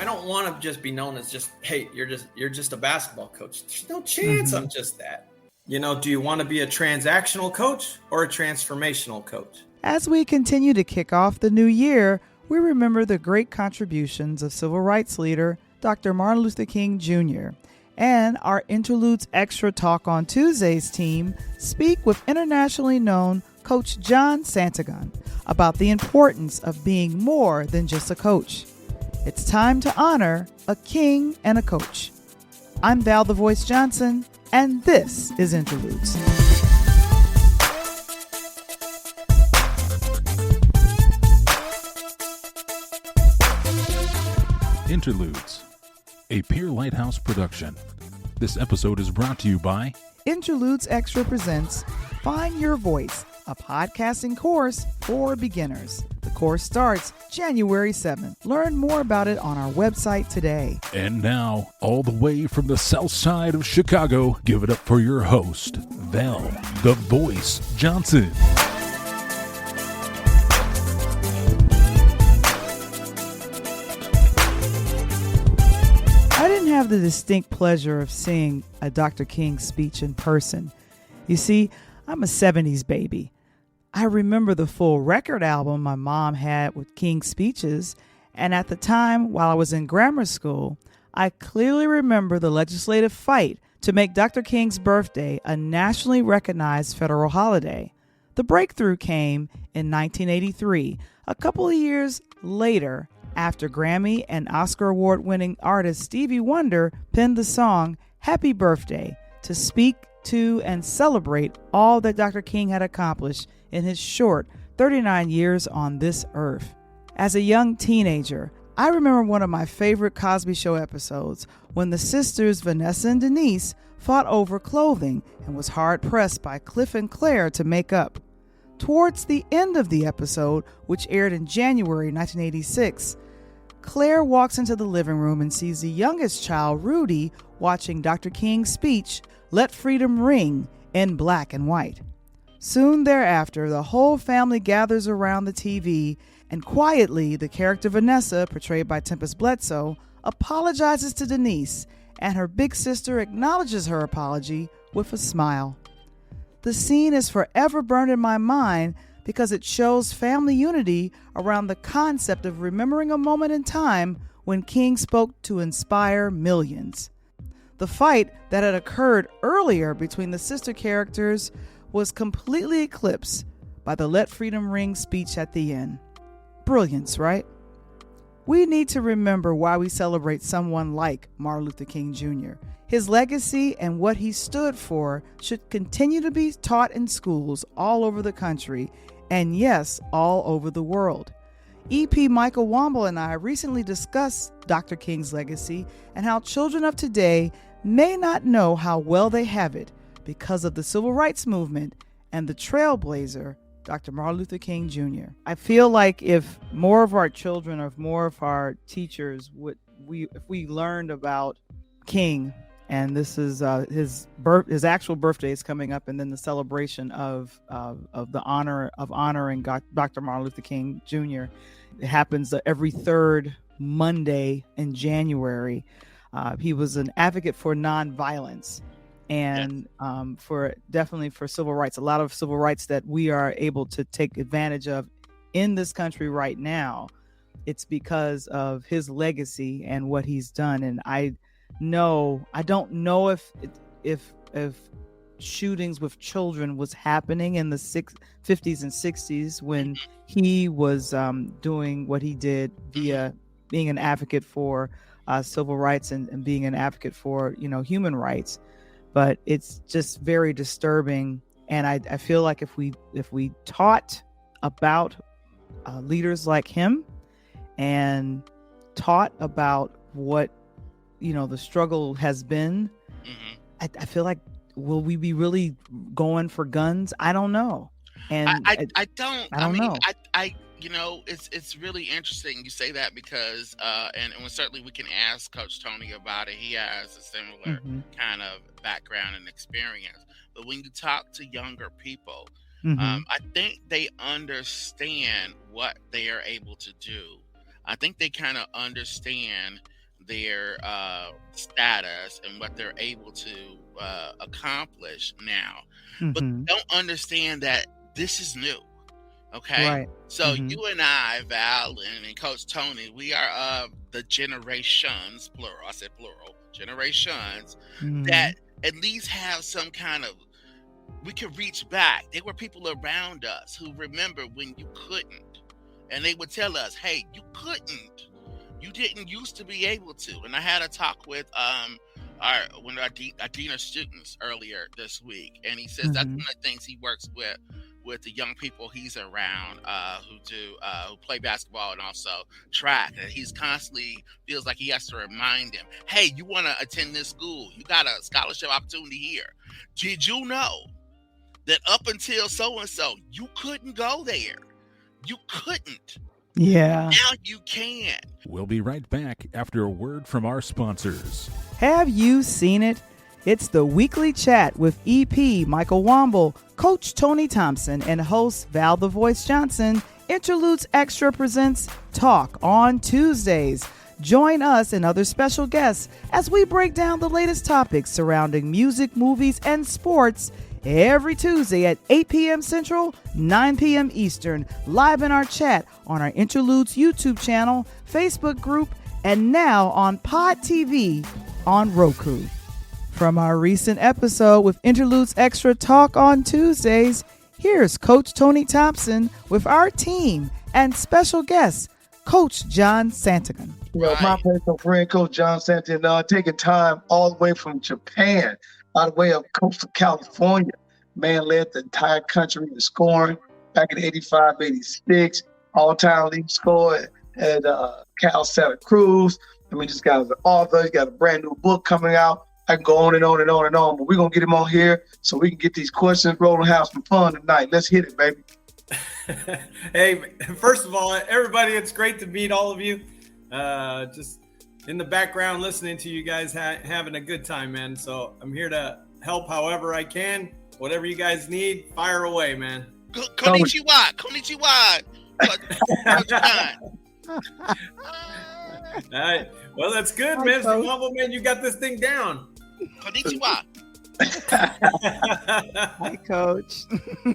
don't want to just be known as just, hey, you're just a basketball coach. There's no chance I'm just that. Do you want to be a transactional coach or a transformational coach? As we continue to kick off the new year, we remember the great contributions of civil rights leader Dr. Martin Luther King Jr. And our Interludes Extra Talk on Tuesdays team speak with internationally known Coach John Saintignon about the importance of being more than just a coach. It's time to honor a king and a coach. I'm Val the Voice Johnson, and this is Interludes. Interludes, a Peer Lighthouse production. This episode is brought to you by Interludes Extra presents Find Your Voice, a podcasting course for beginners. The course starts January 7th. Learn more about it on our website today. And now, all the way from the south side of Chicago, give it up for your host, Val the Voice Johnson. I didn't have the distinct pleasure of seeing a Dr. King speech in person. You see, I'm a 70s baby. I remember the full record album my mom had with King's speeches, and at the time, while I was in grammar school, I clearly remember the legislative fight to make Dr. King's birthday a nationally recognized federal holiday. The breakthrough came in 1983, a couple of years later, after Grammy and Oscar award-winning artist Stevie Wonder penned the song Happy Birthday to speak to and celebrate all that Dr. King had accomplished in his short 39 years on this earth. As a young teenager, I remember one of my favorite Cosby Show episodes when the sisters Vanessa and Denise fought over clothing and was hard-pressed by Cliff and Claire to make up. Towards the end of the episode, which aired in January 1986, Claire walks into the living room and sees the youngest child, Rudy, watching Dr. King's speech, Let Freedom Ring, in black and white. Soon thereafter, the whole family gathers around the TV, and quietly, the character Vanessa, portrayed by Tempest Bledsoe, apologizes to Denise, and her big sister acknowledges her apology with a smile. The scene is forever burned in my mind because it shows family unity around the concept of remembering a moment in time when King spoke to inspire millions. The fight that had occurred earlier between the sister characters was completely eclipsed by the Let Freedom Ring speech at the end. Brilliance, right? We need to remember why we celebrate someone like Martin Luther King Jr. His legacy and what he stood for should continue to be taught in schools all over the country, and yes, all over the world. EP Michael Womble and I recently discussed Dr. King's legacy and how children of today may not know how well they have it because of the civil rights movement and the trailblazer, Dr. Martin Luther King Jr. I feel like if more of our children or if more of our teachers if we learned about King, and this is his actual birthday is coming up, and then the celebration of the honoring Dr. Martin Luther King Jr. It happens every third Monday in January. He was an advocate for nonviolence and for civil rights. A lot of civil rights that we are able to take advantage of in this country right now, it's because of his legacy and what he's done. And I don't know if shootings with children was happening in the 50s and 60s when he was doing what he did via being an advocate for civil rights and being an advocate for human rights. But it's just very disturbing, and I feel like if we taught about leaders like him and taught about what the struggle has been, I feel like, will we be really going for guns? I don't know. And I don't know. It's really interesting you say that because and certainly we can ask Coach Tony about it. He has a similar kind of background and experience. But when you talk to younger people, I think they understand what they are able to do. I think they kind of understand their status and what they're able to accomplish now, but don't understand that this is new. Okay, right. So you and I, Val, and Coach Tony, we are of the generations, plural. I said plural, generations that at least have some kind of, we can reach back. There were people around us who remember when you couldn't, and they would tell us, "Hey, you couldn't. You didn't used to be able to." And I had a talk with one of our dean of students earlier this week, and he says that's one of the things he works with the young people he's around who play basketball and also track. And he's constantly feels like he has to remind them, "Hey, you want to attend this school? You got a scholarship opportunity here. Did you know that up until so-and-so, you couldn't go there? You couldn't. Yeah. Now you can." We'll be right back after a word from our sponsors. Have you seen it? It's the weekly chat with EP Michael Womble, Coach Tony Thompson, and host Val the Voice Johnson. Interludes Extra presents Talk on Tuesdays. Join us and other special guests as we break down the latest topics surrounding music, movies, and sports every Tuesday at 8 p.m. Central, 9 p.m. Eastern, live in our chat on our Interludes YouTube channel, Facebook group, and now on Pod TV on Roku. From our recent episode with Interludes Extra Talk on Tuesdays, here's Coach Tony Thompson with our team and special guest, Coach John Saintignon. My personal friend, Coach John Saintignon, taking time all the way from Japan, out of the way of coastal California. Man led the entire country in scoring back in 85, 86, all-time league scorer at Cal Santa Cruz. I mean, this guy's an author. He's got a brand new book coming out. I can go on and on and on and on, but we're going to get him on here so we can get these questions rolling and have some fun tonight. Let's hit it, baby. Hey, first of all, everybody, it's great to meet all of you. Just in the background, listening to you guys having a good time, man. So I'm here to help however I can. Whatever you guys need, fire away, man. Konnichiwa. Konnichiwa. Coach John. All right. Well, that's good, man. So, Womble, man, you got this thing down. Konnichiwa. Hi, Coach.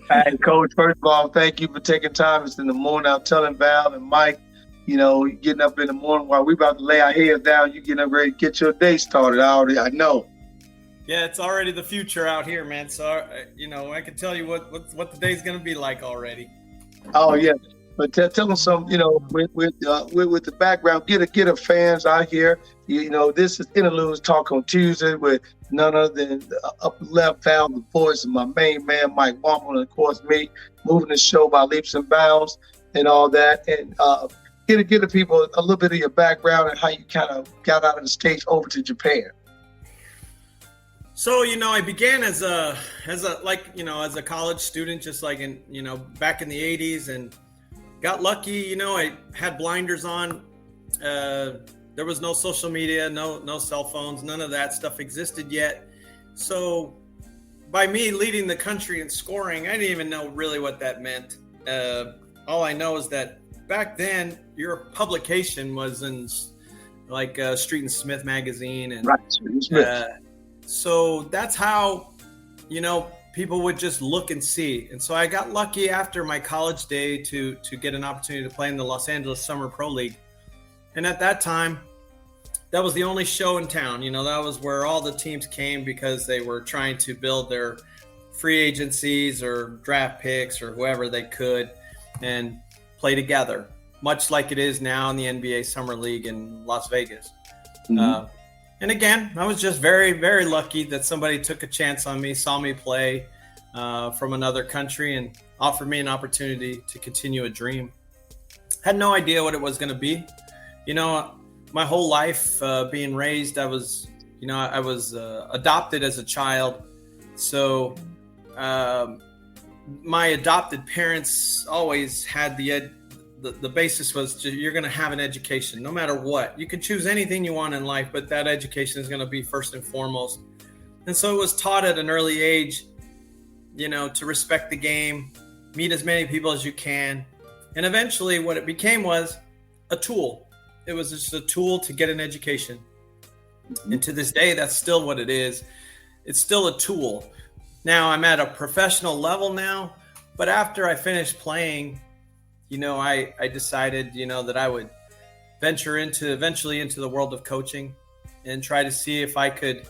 Hey, Coach, first of all, thank you for taking time. It's in the morning. I'm telling Val and Mike, you know, getting up in the morning while we about to lay our heads down, you getting up ready to get your day started. I know. Yeah, it's already the future out here, man. So, you know, I can tell you what the day's going to be like already. Oh, yeah. But tell them some, you know, with the background, get a fans out here. You know, this is Interludes Talk on Tuesday with none other than upper left Val, the voice of my main man, Mike Womble, and of course me, moving the show by leaps and bounds and all that. And get the people a little bit of your background and how you kind of got out of the States over to Japan. So, you know, I began as a college student, just like back in the 80s, and got lucky. You know, I had blinders on. There was no social media, no cell phones, none of that stuff existed yet. So by me leading the country in scoring, I didn't even know really what that meant. All I know is that back then your publication was in like Street and Smith magazine. And right. So that's how, you know, people would just look and see. And so I got lucky after my college day to get an opportunity to play in the Los Angeles Summer Pro League. And at that time, that was the only show in town. You know, that was where all the teams came because they were trying to build their free agencies or draft picks or whoever they could and play together, much like it is now in the NBA Summer League in Las Vegas. Mm-hmm. And again, I was just very, very lucky that somebody took a chance on me, saw me play from another country, and offered me an opportunity to continue a dream. Had no idea what it was going to be. You know, my whole life being raised, I was adopted as a child. So my adopted parents always had the basis was you're going to have an education no matter what. You can choose anything you want in life, but that education is going to be first and foremost. And so it was taught at an early age, you know, to respect the game, meet as many people as you can. And eventually what it became was a tool. It was just a tool to get an education. And to this day, that's still what it is. It's still a tool. Now I'm at a professional level now, but after I finished playing, I decided, that I would venture eventually into the world of coaching and try to see if I could,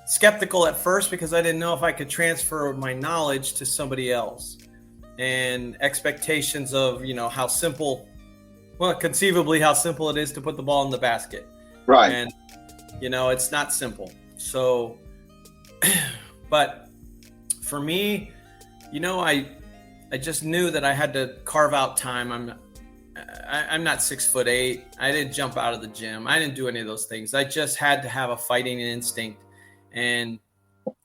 skeptical at first because I didn't know if I could transfer my knowledge to somebody else, and expectations of, conceivably how simple it is to put the ball in the basket. Right. And, it's not simple. So, but for me, I just knew that I had to carve out time. I'm not 6'8". I didn't jump out of the gym. I didn't do any of those things. I just had to have a fighting instinct and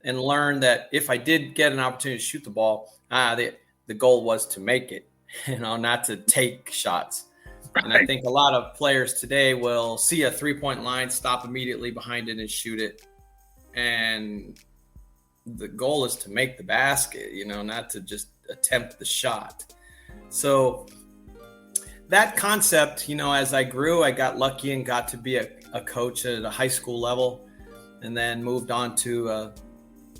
learn that if I did get an opportunity to shoot the ball, the goal was to make it, not to take shots. Right. And I think a lot of players today will see a 3-point line, stop immediately behind it and shoot it. And the goal is to make the basket, not to just attempt the shot. So that concept, as I grew, I got lucky and got to be a coach at a high school level, and then moved on to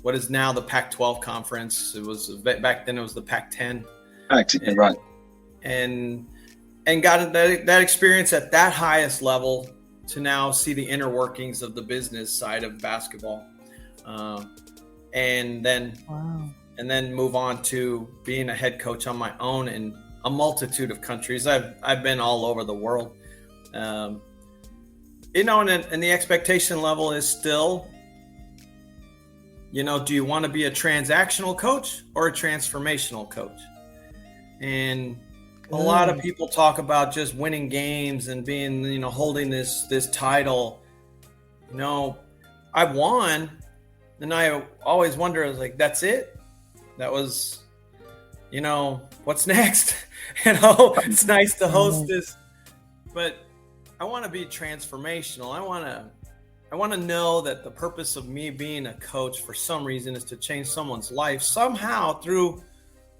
what is now the Pac-12 conference. It was back then it was the Pac-10. Pac-10, right. And got that experience at that highest level to now see the inner workings of the business side of basketball. And then move on to being a head coach on my own in a multitude of countries. I've been all over the world. And the expectation level is still, do you want to be a transactional coach or a transformational coach? And a lot of people talk about just winning games and being, holding this title. I won, and I always wonder, I was like, that's it? That was, what's next? It's nice to host this, but I want to be transformational. I want to know that the purpose of me being a coach for some reason is to change someone's life somehow through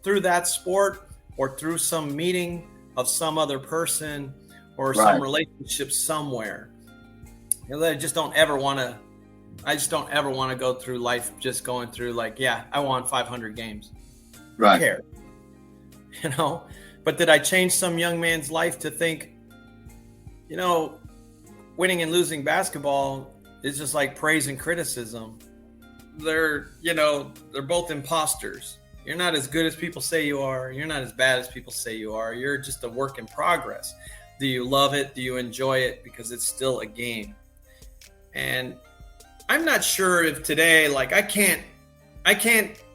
that sport, or through some meeting of some other person, or some relationship somewhere. I just don't ever want to go through life just going through like, yeah, I won 500 games. Right. Who cares? But did I change some young man's life to think, winning and losing basketball is just like praise and criticism. They're both imposters. You're not as good as people say you are. You're not as bad as people say you are. You're just a work in progress. Do you love it? Do you enjoy it? Because it's still a game. And I'm not sure if today, like I can't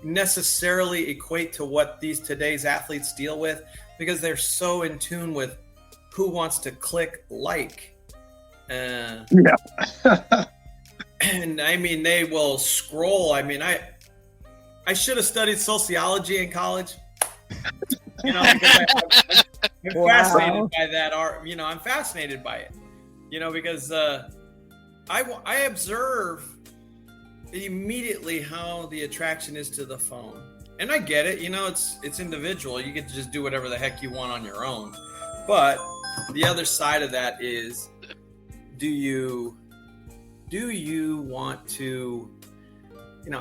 necessarily equate to what today's athletes deal with, because they're so in tune with who wants to click like. Yeah. And I mean, they will scroll. I mean, I should have studied sociology in college, because I'm fascinated by that art. I'm fascinated by it, because I observe immediately how the attraction is to the phone. And I get it, it's individual. You get to just do whatever the heck you want on your own. But the other side of that is, do you want to,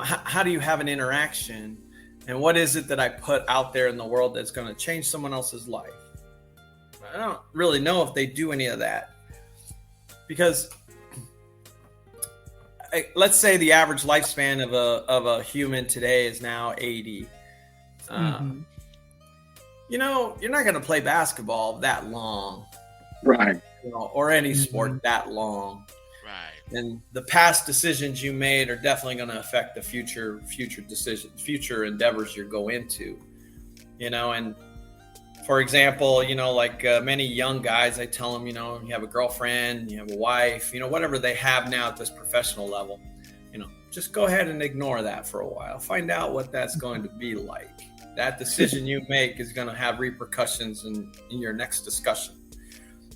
how do you have an interaction, and what is it that I put out there in the world that's going to change someone else's life? I don't really know if they do any of that, because let's say the average lifespan of a human today is now 80. You're not going to play basketball that long, right? Or any sport that long. Right. And the past decisions you made are definitely going to affect the future decisions, future endeavors you go into, and for example, like many young guys, I tell them, you have a girlfriend, you have a wife, whatever they have now at this professional level, just go ahead and ignore that for a while. Find out what that's going to be like. That decision you make is going to have repercussions in your next discussion.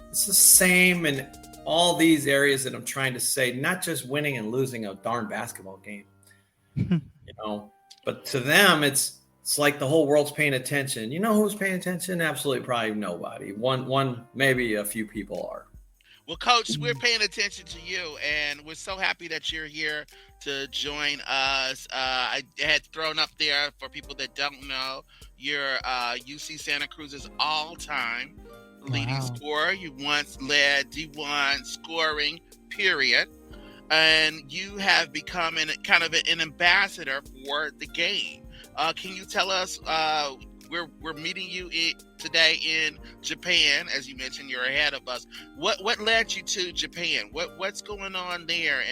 It's the same in all these areas that I'm trying to say, not just winning and losing a darn basketball game, but to them, it's like the whole world's paying attention. Who's paying attention? Absolutely, probably nobody. One, maybe a few people are. Well, Coach, we're paying attention to you, and we're so happy that you're here to join us. I had thrown up there, for people that don't know, you're UC Santa Cruz's all-time leading scorer. You once led D1 scoring, period. And you have become kind of an ambassador for the game. Can you tell us, we're meeting you today in Japan, as you mentioned, you're ahead of us. What led you to Japan? What's going on there,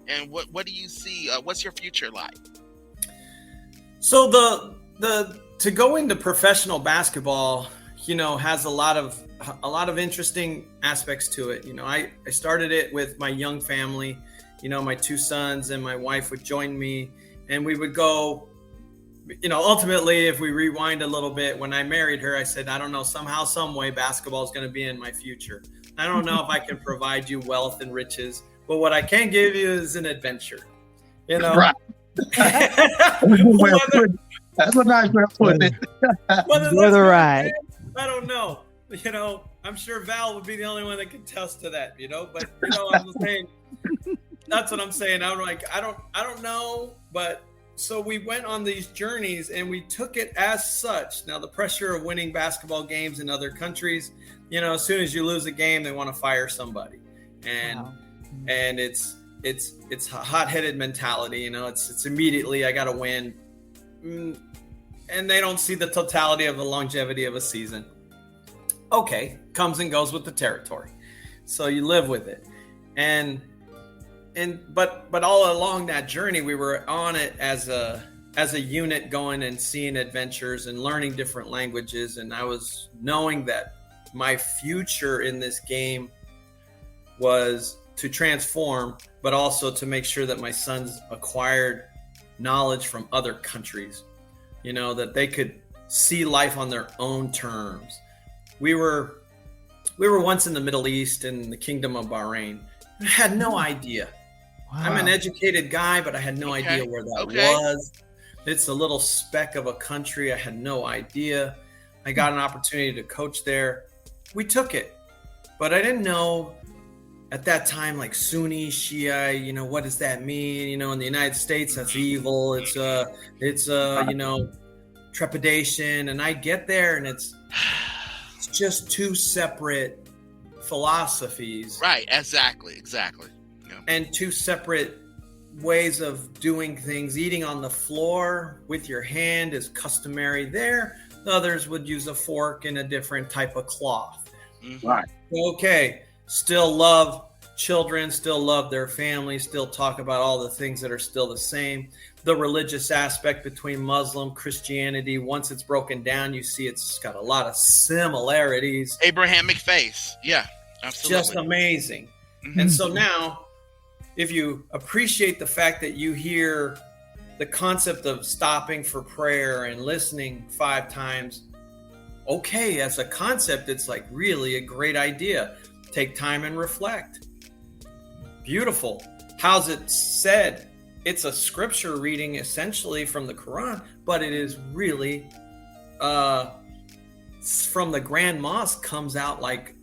and what do you see? What's your future like? So the to go into professional basketball, has a lot of interesting aspects to it. I started it with my young family. My two sons and my wife would join me, and we would go. Ultimately, if we rewind a little bit, when I married her, I said, I don't know, somehow, some way, basketball is going to be in my future. I don't know if I can provide you wealth and riches, but what I can give you is an adventure. Right. That's a nice way of putting it. Enjoy the ride. I don't know. I'm sure Val would be the only one that can attest to that. But I'm saying, that's what I'm saying. I'm like, I don't know, but. So we went on these journeys and we took it as such. Now, the pressure of winning basketball games in other countries, as soon as you lose a game, they want to fire somebody. And it's a hot-headed mentality. It's immediately, I got to win. And they don't see the totality of the longevity of a season. Okay, comes and goes with the territory. So you live with it. But all along that journey, we were on it as a unit, going and seeing adventures and learning different languages. And I was knowing that my future in this game was to transform, but also to make sure that my sons acquired knowledge from other countries, that they could see life on their own terms. We were once in the Middle East, in the Kingdom of Bahrain. I had no idea. Wow. I'm an educated guy, but I had no idea where that was. It's a little speck of a country. I had no idea. I got an opportunity to coach there. We took it, but I didn't know at that time, like Sunni, Shia, what does that mean? In the United States, that's evil. It's trepidation. And I get there and it's just two separate philosophies. Right. Exactly. And two separate ways of doing things. Eating on the floor with your hand is customary there. The others would use a fork and a different type of cloth. Mm-hmm. Right. Okay. Still love children, still love their families, still talk about all the things that are still the same. The religious aspect between Muslim, Christianity, once it's broken down, you see it's got a lot of similarities. Abrahamic faith. Yeah, absolutely. Just amazing. Mm-hmm. And so now, if you appreciate the fact that you hear the concept of stopping for prayer and listening 5 times, okay, as a concept, it's like really a great idea. Take time and reflect. Beautiful. How's it said? It's a scripture reading essentially from the Quran, but it is really from the Grand Mosque, comes out like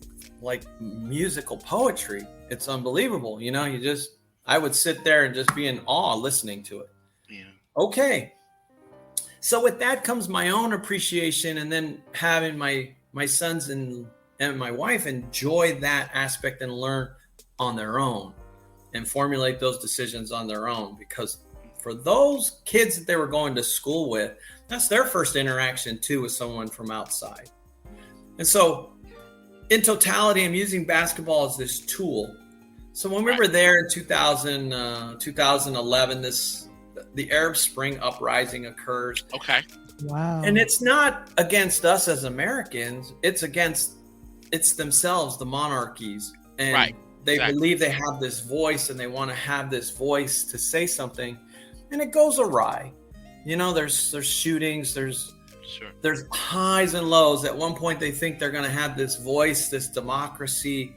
musical poetry. It's unbelievable. I would sit there and just be in awe listening to it. Yeah. Okay. So with that comes my own appreciation, and then having my sons and my wife enjoy that aspect and learn on their own and formulate those decisions on their own. Because for those kids that they were going to school with, that's their first interaction too with someone from outside. And so in totality, I'm using basketball as this tool. So when we were there in 2011, the Arab Spring uprising occurs. Okay. Wow. And it's not against us as Americans. It's themselves, the monarchies. And they believe they have this voice, and they want to have this voice to say something. And it goes awry. There's shootings, there's highs and lows. At one point, they think they're going to have this voice, this democracy.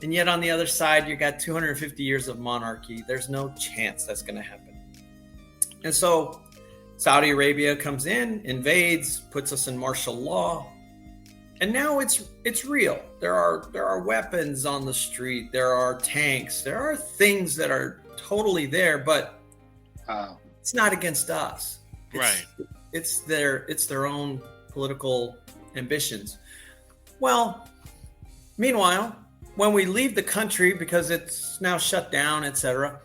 And yet on the other side, you got 250 years of monarchy. There's no chance that's going to happen. And so Saudi Arabia comes in, invades, puts us in martial law. And now it's real. There are weapons on the street. There are tanks. There are things that are totally there, but it's not against us. It's their own political ambitions. Well, meanwhile, when we leave the country because it's now shut down, etc.,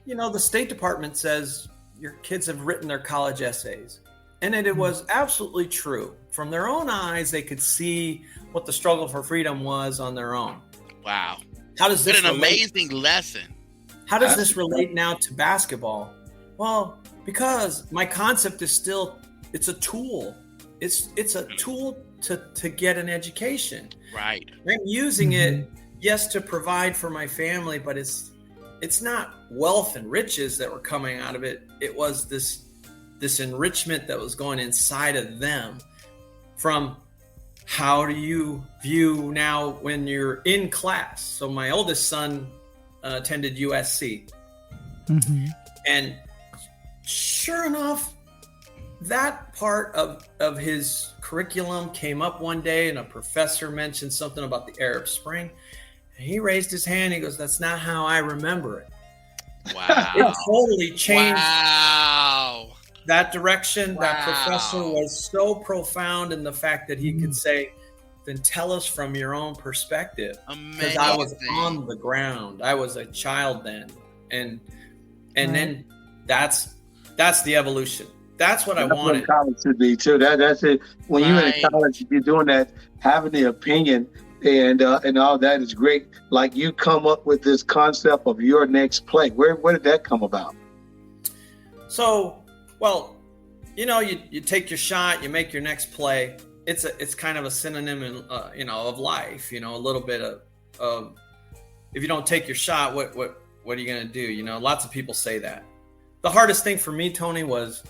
the State Department says your kids have written their college essays. And it was absolutely true. From their own eyes, they could see what the struggle for freedom was on their own. Wow. How does this relate? Amazing lesson. How does this relate now to basketball? Well, because my concept is still, it's a tool. It's a tool to get an education. Right. I'm using it, yes, to provide for my family, but it's not wealth and riches that were coming out of it. It was this enrichment that was going inside of them. From how do you view now when you're in class? So my oldest son attended USC. And sure enough, that part of his curriculum came up one day, and a professor mentioned something about the Arab Spring. And he raised his hand. He goes, "That's not how I remember it." Wow. It totally changed. Wow. That direction. Wow. That professor was so profound in the fact that he could say, "Then tell us from your own perspective." Because I was on the ground. I was a child then, and then that's the evolution. That's what I wanted. What college should be too. That's it. When you're in college, you're doing that, having the opinion and all that is great. Like, you come up with this concept of your next play. Where did that come about? So, well, you take your shot, you make your next play. It's kind of a synonym of life. A little bit of if you don't take your shot, what are you going to do? Lots of people say that. The hardest thing for me, Tony, was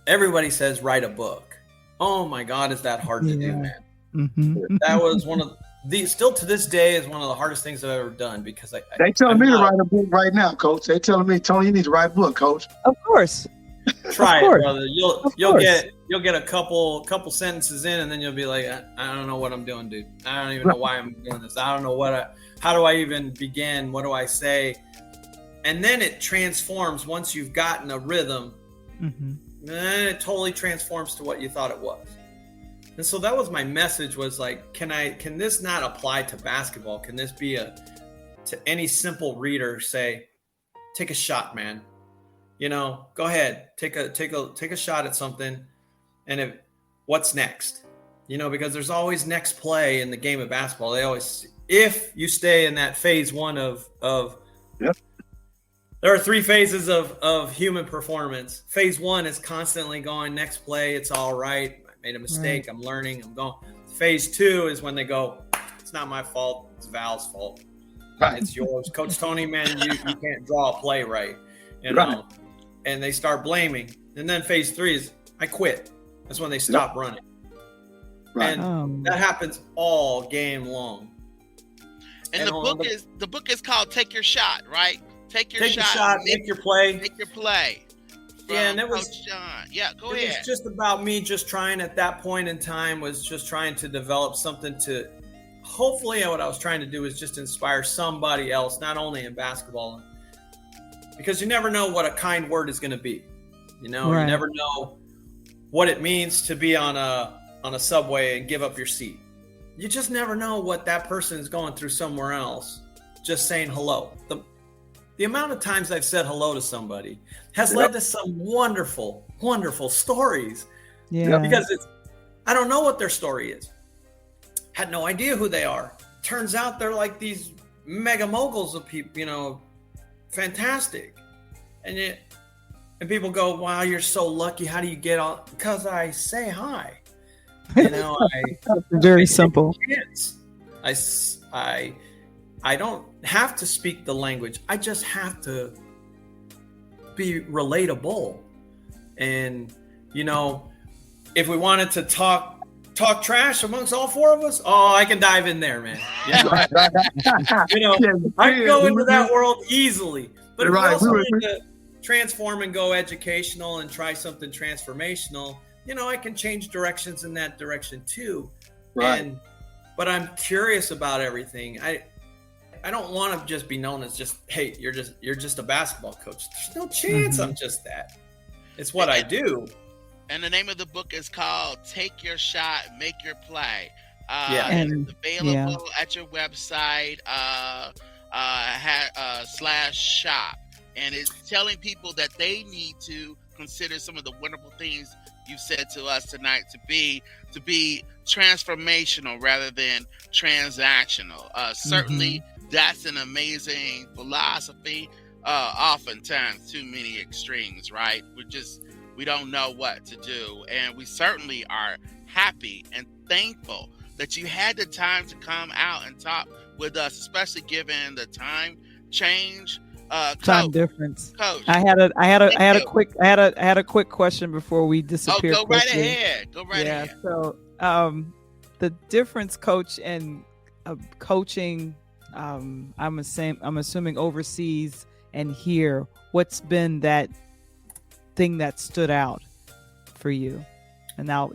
everybody says write a book. Oh my God, is that hard to do, man? That was one of still to this day is one of the hardest things I've ever done, because they telling me to write a book right now, Coach. They telling me, Tony, you need to write a book, Coach. Of course. Try it, brother. You'll get a couple sentences in, and then you'll be like, I don't know what I'm doing, dude. I don't even know why I'm doing this. I don't know how do I even begin? What do I say? And then it transforms once you've gotten a rhythm. Then it totally transforms to what you thought it was. And so that was my message, was like, can this not apply to basketball? Can this be to any simple reader, say, take a shot, man. Go ahead, take a shot at something. And what's next? Because there's always next play in the game of basketball. They always, if you stay in that phase one of yep. There are 3 phases of human performance. Phase 1 is constantly going, next play, it's all right. I made a mistake. Right. I'm learning. I'm going. Phase 2 is when they go, it's not my fault. It's Val's fault. Right. It's yours. Coach Tony, man, you can't draw a play right. Right. And they start blaming. And then phase 3 is, I quit. That's when they stop running. Right. And that happens all game long. And the book is called Take Your Shot, right? Take your shot, make your play. Make your play. Yeah, and it was Coach John. Yeah, go ahead. It was just about me just trying at that point in time was just trying to develop something to, hopefully what I was trying to do is just inspire somebody else, not only in basketball, because you never know what a kind word is going to be. You never know what it means to be on a subway and give up your seat. You just never know what that person is going through somewhere else, just saying hello. The amount of times I've said hello to somebody has led to some wonderful, wonderful stories. Yeah. Because I don't know what their story is. Had no idea who they are. Turns out they're like these mega moguls of people, fantastic. And people go, wow, you're so lucky. How do you get on? Because I say hi. Very simple. I don't have to speak the language. I just have to be relatable. And, if we wanted to talk trash amongst all 4 of us, I can dive in there, man. I can go into that world easily. But if we also need to transform and go educational and try something transformational, I can change directions in that direction too. Right. But I'm curious about everything. I don't want to just be known as just, hey, you're just a basketball coach. There's no chance I'm just that. It's what I do. And the name of the book is called Take Your Shot, Make Your Play. And it's available at your website /shop. And it's telling people that they need to consider some of the wonderful things you've said to us tonight to be transformational rather than transactional. Certainly, that's an amazing philosophy. Oftentimes, too many extremes, right? We don't know what to do. And we certainly are happy and thankful that you had the time to come out and talk with us, especially given the time change. Time difference. Coach, I had a quick question before we disappear. Go right ahead. Yeah. So, the difference, Coach, in coaching, I'm assuming overseas and here. What's been that thing that stood out for you? And now,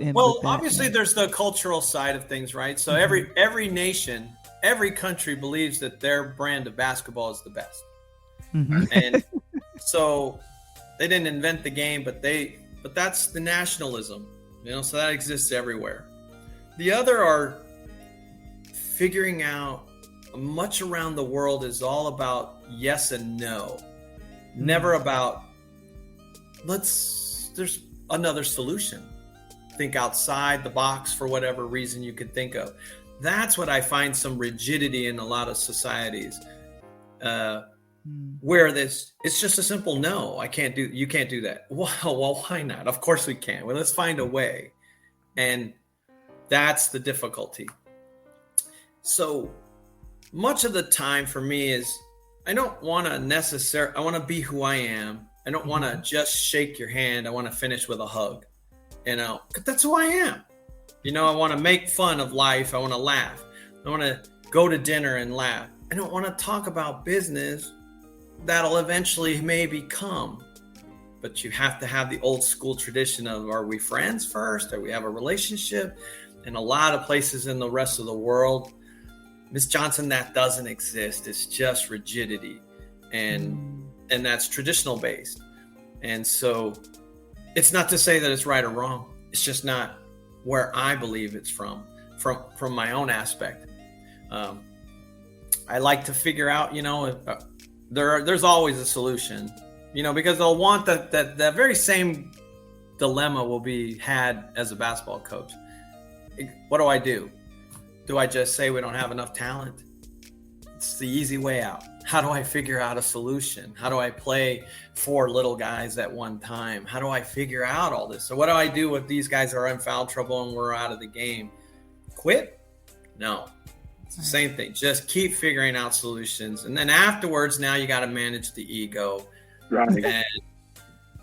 obviously, there's the cultural side of things, right? So every nation, every country believes that their brand of basketball is the best. And so they didn't invent the game, but that's the nationalism, so that exists everywhere. The other are figuring out much around the world is all about yes and no, never about there's another solution. Think outside the box for whatever reason you could think of. That's what I find some rigidity in a lot of societies. Where it's just a simple no, you can't do that. Well, why not? Of course we can. Well, let's find a way. And that's the difficulty. So much of the time for me is I don't want to I want to be who I am. I don't want to just shake your hand. I want to finish with a hug. 'Cause that's who I am. I want to make fun of life. I want to laugh. I want to go to dinner and laugh. I don't want to talk about business that'll eventually maybe come. But you have to have the old school tradition of, are we friends first? Or we have a relationship? In a lot of places in the rest of the world, Miss Johnson, that doesn't exist. It's just rigidity. And that's traditional based. And so it's not to say that it's right or wrong. It's just not where I believe it's from my own aspect. I like to figure out, there's always a solution, because they'll want that very same dilemma will be had as a basketball coach. What do? Do I just say we don't have enough talent? It's the easy way out. How do I figure out a solution? How do I play 4 little guys at one time? How do I figure out all this? So what do I do if these guys are in foul trouble and we're out of the game? Quit? No. It's the same thing. Just keep figuring out solutions. And then afterwards, now you got to manage the ego. Right.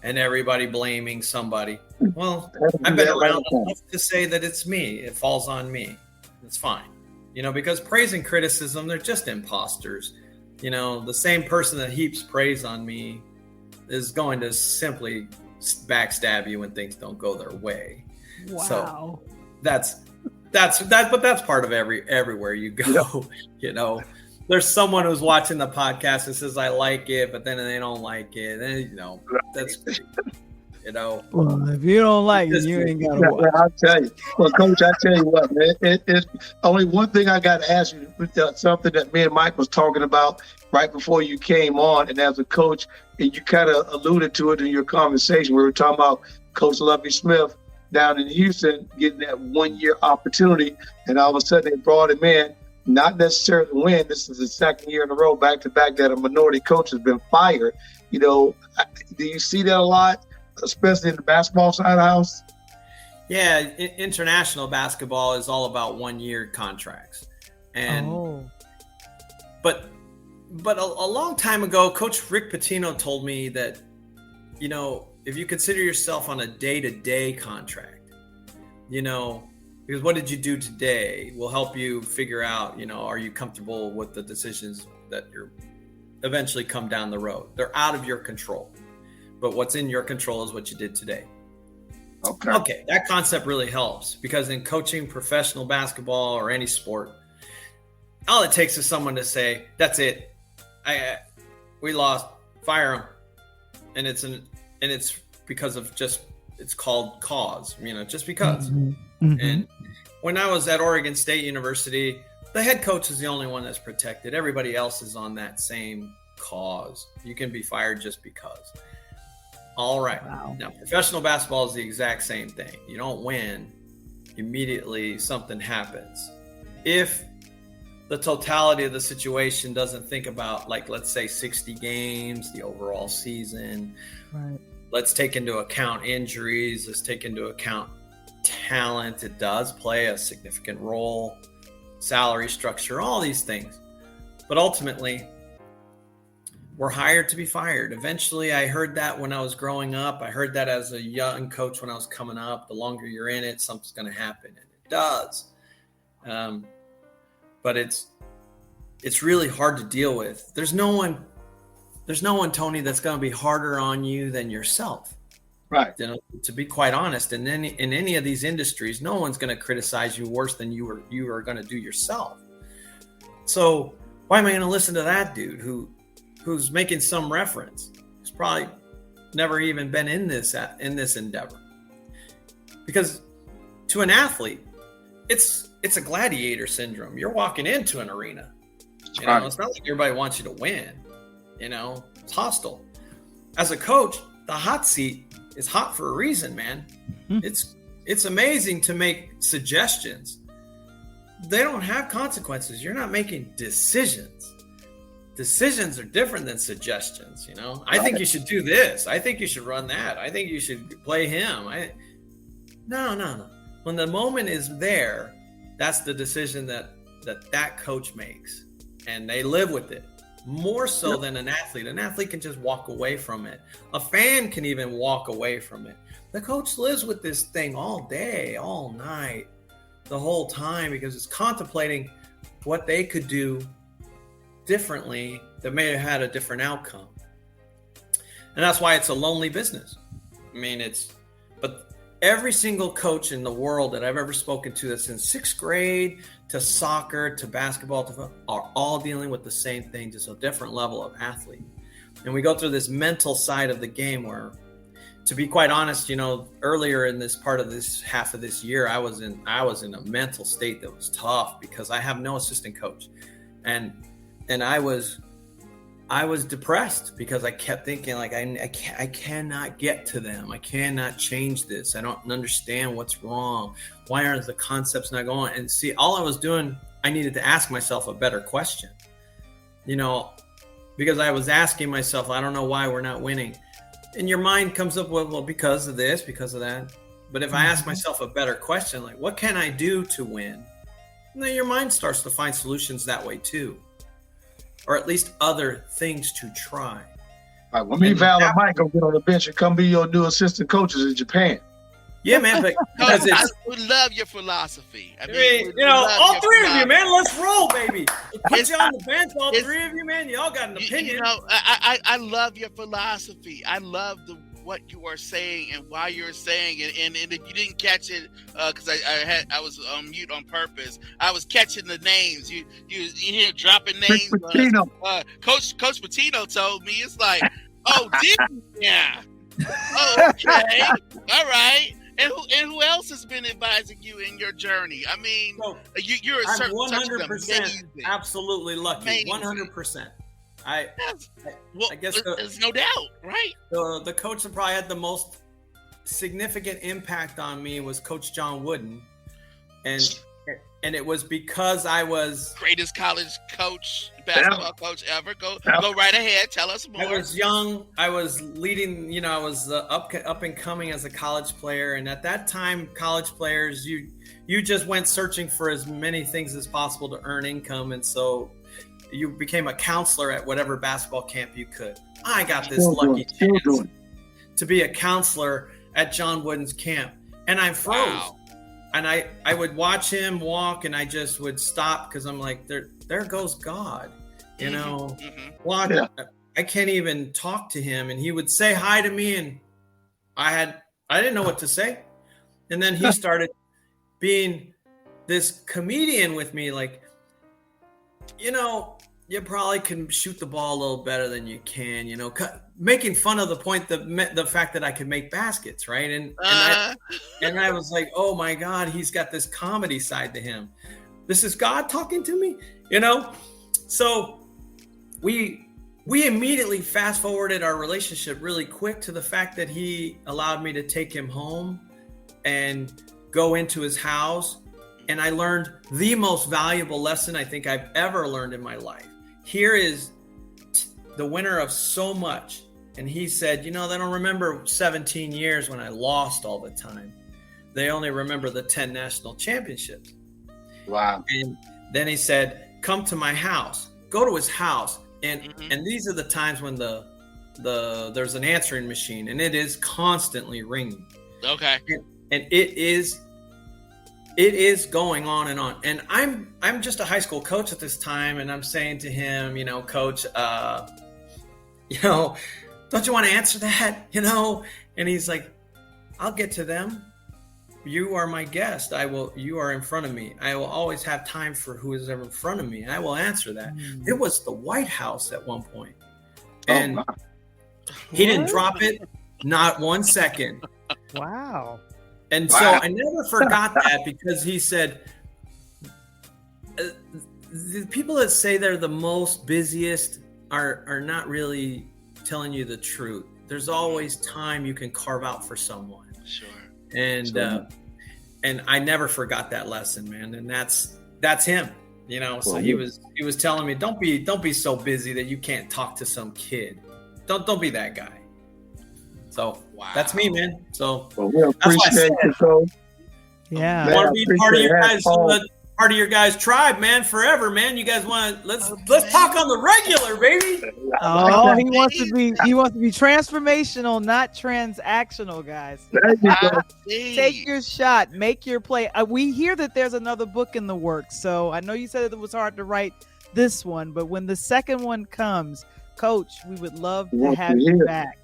And everybody blaming somebody. Well, I've been around enough to say that it's me. It falls on me. It's fine. Because praise and criticism, they're just imposters. The same person that heaps praise on me is going to simply backstab you when things don't go their way. Wow. So that's part of everywhere you go. There's someone who's watching the podcast and says, I like it, but then they don't like it. And, that's, Well, if you don't like it, you ain't got to watch. I'll tell you. Well, Coach, I tell you what, man, it's only one thing I got to ask you, something that me and Mike was talking about right before you came on. And as a coach, and you kind of alluded to it in your conversation, we were talking about Coach Lovie Smith down in Houston getting that 1-year opportunity. And all of a sudden they brought him in. Not necessarily win. This is the second year in a row back to back that a minority coach has been fired. Do you see that a lot, especially in the basketball side of the house? Yeah, international basketball is all about 1-year contracts. And but a long time ago, Coach Rick Pitino told me that, if you consider yourself on a day-to-day contract, because what did you do today will help you figure out, are you comfortable with the decisions that you're eventually come down the road? They're out of your control. But what's in your control is what you did today. Okay, that concept really helps, because in coaching professional basketball or any sport, all it takes is someone to say, "That's it, we lost, fire them," and it's because of just, it's called cause, just because. And when I was at Oregon State University, the head coach is the only one that's protected. Everybody else is on that same cause. You can be fired just because. All right. Wow. Now, professional basketball is the exact same thing. You don't win, immediately something happens. If the totality of the situation doesn't think about, like, let's say 60 games, the overall season. Right. Let's take into account injuries. Let's take into account talent. It does play a significant role. Salary structure, all these things. But ultimately, we're hired to be fired. Eventually, I heard that when I was growing up. I heard that as a young coach when I was coming up. The longer you're in it, something's going to happen. And it does. But it's really hard to deal with. There's no one, Tony, that's going to be harder on you than yourself. Right. To be quite honest, in any of these industries, no one's going to criticize you worse than you are going to do yourself. So why am I going to listen to that dude who's making some reference? He's probably never even been in this endeavor. Because to an athlete, it's a gladiator syndrome. You're walking into an arena. It's not like everybody wants you to win. It's hostile. As a coach, the hot seat is hot for a reason, man. It's amazing to make suggestions. They don't have consequences. You're not making decisions. Decisions are different than suggestions. I think you should do this. I think you should run that. I think you should play him. No. When the moment is there, that's the decision that coach makes, and they live with it. More so than an athlete. An athlete can just walk away from it. A fan can even walk away from it. The coach lives with this thing all day, all night, the whole time, because it's contemplating what they could do differently that may have had a different outcome. And that's why it's a lonely business. But every single coach in the world that I've ever spoken to, that's in 6th grade to soccer to basketball to football, are all dealing with the same thing, just a different level of athlete. And we go through this mental side of the game where, to be quite honest, earlier in this part of this half of this year, I was in a mental state that was tough because I have no assistant coach. And I was depressed because I kept thinking, like, I cannot get to them. I cannot change this. I don't understand what's wrong. Why aren't the concepts not going? And see, all I was doing, I needed to ask myself a better question, because I was asking myself, I don't know why we're not winning. And your mind comes up with, well, because of this, because of that. But if I ask myself a better question, like, what can I do to win? And then your mind starts to find solutions that way too. Or at least other things to try. All right, well, me, Val, and Mike go get on the bench and come be your new assistant coaches in Japan. Yeah, man, but I would love your philosophy. All three of you, man, let's roll, baby. Put you on the bench, all three of you, man. Y'all got an opinion. I love your philosophy. I love what you are saying and why you're saying it. And if you didn't catch it, because I was on mute on purpose, I was catching the names. You hear dropping names. Coach Patino told me, it's like, oh, yeah. Oh, okay, all right. And who else has been advising you in your journey? I mean, you're a certain 100% absolutely lucky. 100%. I guess there's no doubt, right? The coach that probably had the most significant impact on me was Coach John Wooden, and it was because I was greatest college basketball coach ever. Go right ahead. Tell us more. I was young. I was leading. I was up and coming as a college player, and at that time, college players, you just went searching for as many things as possible to earn income, and so you became a counselor at whatever basketball camp you could. I got this lucky chance to be a counselor at John Wooden's camp, and I froze. Wow. And I would watch him walk, and I just would stop because I'm like, there goes God, Walk. Yeah. I can't even talk to him, and he would say hi to me, and I didn't know what to say. And then he started being this comedian with me, like, you know, you probably can shoot the ball a little better than you can, you know, making fun of the fact that I could make baskets, right? And I was like, oh my God, he's got this comedy side to him. This is God talking to me, you know? So we immediately fast forwarded our relationship really quick to the fact that he allowed me to take him home and go into his house. And I learned the most valuable lesson I think I've ever learned in my life. Here is the winner of so much. And he said, you know, they don't remember 17 years when I lost all the time. They only remember the 10 national championships. Wow. And then he said, come to my house, go to his house. And these are the times when there's an answering machine and it is constantly ringing. Okay. And it is going on and on. And I'm just a high school coach at this time. And I'm saying to him, you know, coach, you know, don't you want to answer that? You know? And he's like, I'll get to them. You are my guest. You are in front of me. I will always have time for who is ever in front of me. And I will answer that. It was the White House at one point. And he didn't drop it. Not 1 second. Wow. And so I never forgot that, because he said, the people that say they're the most busiest are not really telling you the truth. There's always time you can carve out for someone. Sure. And I never forgot that lesson, man. And that's him, you know. So he was telling me, don't be so busy that you can't talk to some kid. Don't be that guy. So that's me, man. So we appreciate you, Coach. Yeah. I want to be part of your guys' tribe, man, forever, man. You guys want to let's talk on the regular, baby. Oh, he wants to be transformational, not transactional, guys. There you go. Take your shot, make your play. We hear that there's another book in the works, so I know you said it was hard to write this one, but when the second one comes, Coach, we would love to have you back.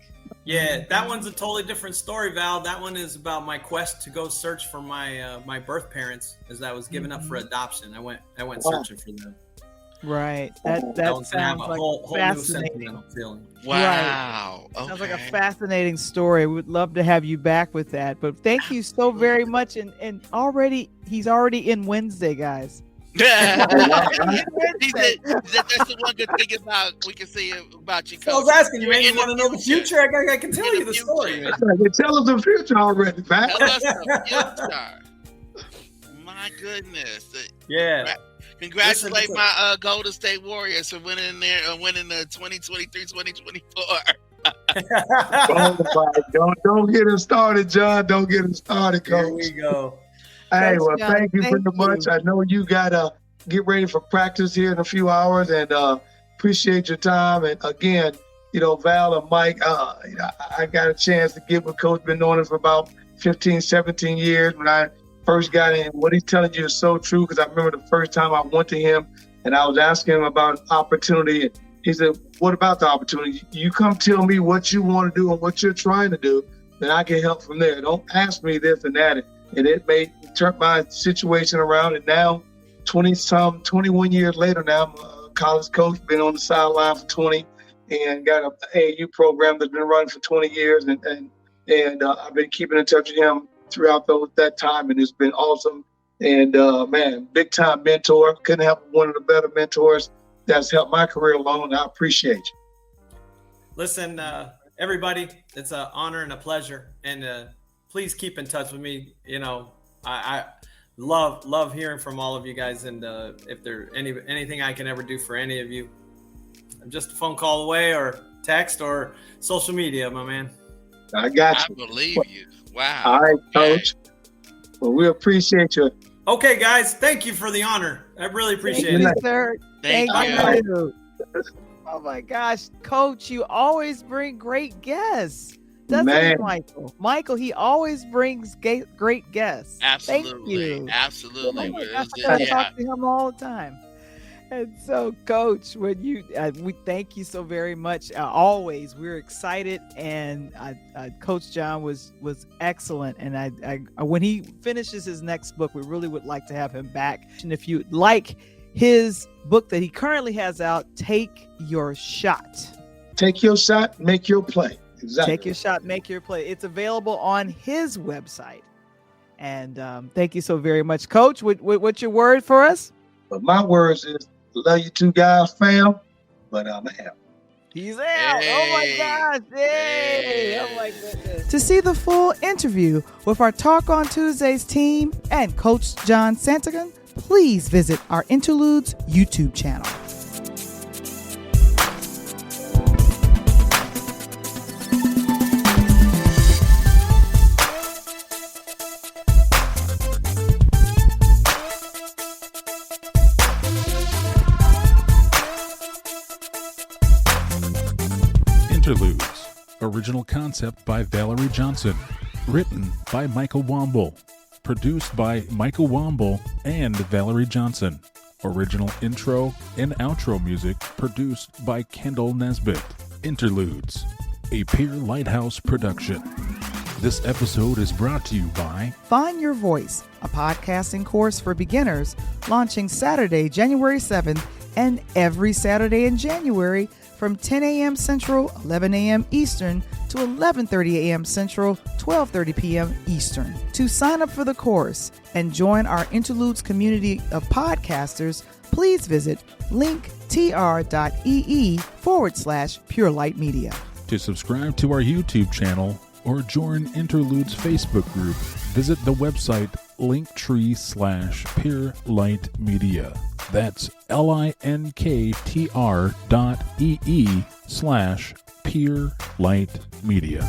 Yeah, that one's a totally different story, Val. That one is about my quest to go search for my birth parents, as I was given up for adoption. I went searching for them. Right. That sounds like a fascinating feeling. Wow. Right. Okay. Sounds like a fascinating story. We would love to have you back with that. But thank you so very much. And he's already in Wednesday, guys. That's the one good thing we can say about you, Coach. So I was asking you, man, you want to know the future? I can tell you the story, man. Tell us the future already, man. Tell us the future. My goodness. Yeah. Congratulate my Golden State Warriors for winning the 2023-2024. Don't get us started, John. Don't get us started, Coach. Here we go. Hey, well, thank you very much. I know you got to get ready for practice here in a few hours, and appreciate your time. And again, you know, Val and Mike, I got a chance to get with Coach. Been knowing him for about 15, 17 years. When I first got in, what he's telling you is so true, because I remember the first time I went to him and I was asking him about an opportunity. And he said, what about the opportunity? You come tell me what you want to do and what you're trying to do, then I can help from there. Don't ask me this and that. And it may turn my situation around. And now, 21 years later now, I'm a college coach, been on the sideline for 20, and got an AAU program that's been running for 20 years. And I've been keeping in touch with him throughout that time, and it's been awesome. And man, big time mentor. Couldn't have one of the better mentors that's helped my career along. And I appreciate you. Listen, everybody, it's an honor and a pleasure. And please keep in touch with me. You know, I love hearing from all of you guys. And if there's anything I can ever do for any of you, I'm just a phone call away, or text, or social media, my man. I got you. I believe you. Wow. All right, Coach. Well, we appreciate you. Okay, guys. Thank you for the honor. I really appreciate it. Sir. Thank you. Oh my gosh, Coach, you always bring great guests. Doesn't he, Michael? Michael, he always brings great guests. Absolutely. Thank you. Absolutely. Oh my gosh, I gotta talk to him all the time. And so, Coach, when you we thank you so very much. Always, we're excited, and Coach John was excellent. And I when he finishes his next book, we really would like to have him back. And if you like his book that he currently has out, Take Your Shot. Take your shot, make your play. Exactly. Take your shot, make your play. It's available on his website. And thank you so very much, Coach. What's your word for us? But my words is, love you two guys, fam, but I'm out. He's out. Oh my gosh. Hey. Oh my goodness. To see the full interview with our Talk on Tuesdays team and Coach John Saintignon, please visit our Interludes YouTube channel. Interludes. Original concept by Valerie Johnson. Written by Michael Womble. Produced by Michael Womble and Valerie Johnson. Original intro and outro music produced by Kendall Nesbitt. Interludes. A Peer Lighthouse production. This episode is brought to you by Find Your Voice, a podcasting course for beginners, launching Saturday, January 7th, and every Saturday in January from 10 a.m. Central, 11 a.m. Eastern to 11:30 a.m. Central, 12:30 p.m. Eastern. To sign up for the course and join our Interludes community of podcasters, please visit linktr.ee/Pure Light Media. To subscribe to our YouTube channel or join Interludes Facebook group, visit the website linktree/Pure Light Media. That's linktr.ee/Pure Light Media.